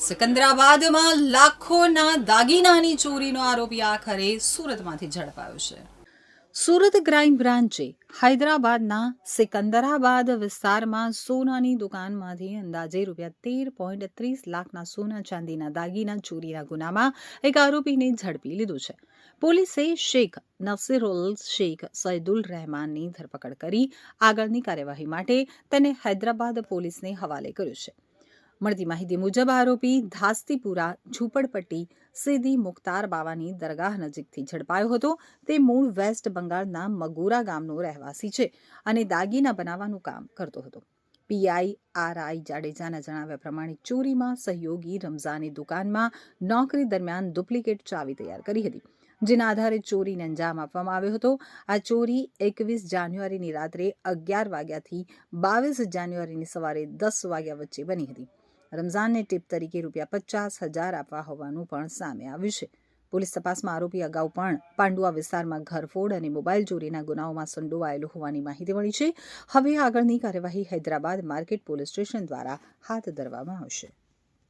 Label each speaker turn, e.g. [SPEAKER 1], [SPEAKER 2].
[SPEAKER 1] સિકંદરાબાદમાં લાખોના દાગીનાની ચોરીનો આરોપી આખરે સુરતમાંથી ઝડપાયો છે. સુરત ક્રાઇમ બ્રાન્ચે હૈદરાબાદના સિકંદરાબાદ વિસ્તારમાં સોનાની દુકાનમાંથી અંદાજે ₹13.30 લાખના સોના ચાંદીના દાગીના ચોરીના ગુનામાં એક આરોપીને ઝડપી લીધો છે. પોલીસે શેખ નસીરુલ શેખ સૈદુલ રહેમાનની ધરપકડ કરી આગળની કાર્યવાહી માટે તેને હૈદરાબાદ પોલીસને હવાલે કર્યો છે. મળતી માહિતી મુજબ આરોપી ધાસ્તીપુરા ઝૂંપડપટ્ટી સીધી મુખ્તાર બાવાની દરગાહ નજીકથી ઝડપાયો હતો. તે મૂળ વેસ્ટ બંગાળના મગુરા ગામનો રહેવાસી છે અને દાગીના બનાવવાનું કામ કરતો હતો. પીઆઈ આરઆઈ જાડેજાના જણાવ્યા પ્રમાણે ચોરીમાં સહયોગી રમઝાને દુકાનમાં નોકરી દરમિયાન ડુપ્લિકેટ ચાવી તૈયાર કરી હતી, જેના આધારે ચોરીને અંજામ આપવામાં આવ્યો હતો. આ ચોરી 21 જાન્યુઆરીની રાત્રે 11 વાગ્યાથી 22 જાન્યુઆરીની સવારે 10 વાગ્યા વચ્ચે બની હતી. રમઝાનને ટીપ તરીકે ₹50,000 આપવા હોવાનું પણ સામે આવ્યું છે. પોલીસ તપાસમાં આરોપી અગાઉ પણ પાંડુઆ વિસ્તારમાં ઘરફોડ અને મોબાઈલ ચોરીના ગુનાઓમાં સંડોવાયેલો હોવાની માહિતી મળી છે. હવે આગળની કાર્યવાહી હૈદરાબાદ માર્કેટ પોલીસ સ્ટેશન દ્વારા હાથ ધરવામાં આવશે.